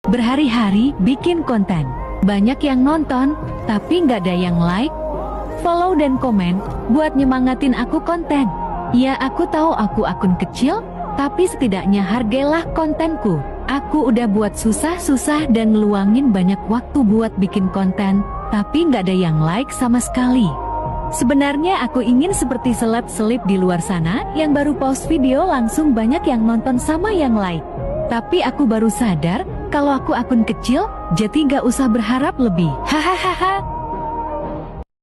Berhari-hari bikin konten, banyak yang nonton, tapi nggak ada yang like, follow dan komen, buat nyemangatin aku konten. Ya aku tahu aku akun kecil, tapi setidaknya hargailah kontenku. Aku udah buat susah-susah dan ngeluangin banyak waktu buat bikin konten, tapi nggak ada yang like sama sekali. Sebenarnya aku ingin seperti seleb-seleb di luar sana, yang baru post video langsung banyak yang nonton sama yang like. Tapi aku baru sadar, kalau aku akun kecil, jadi gak usah berharap lebih.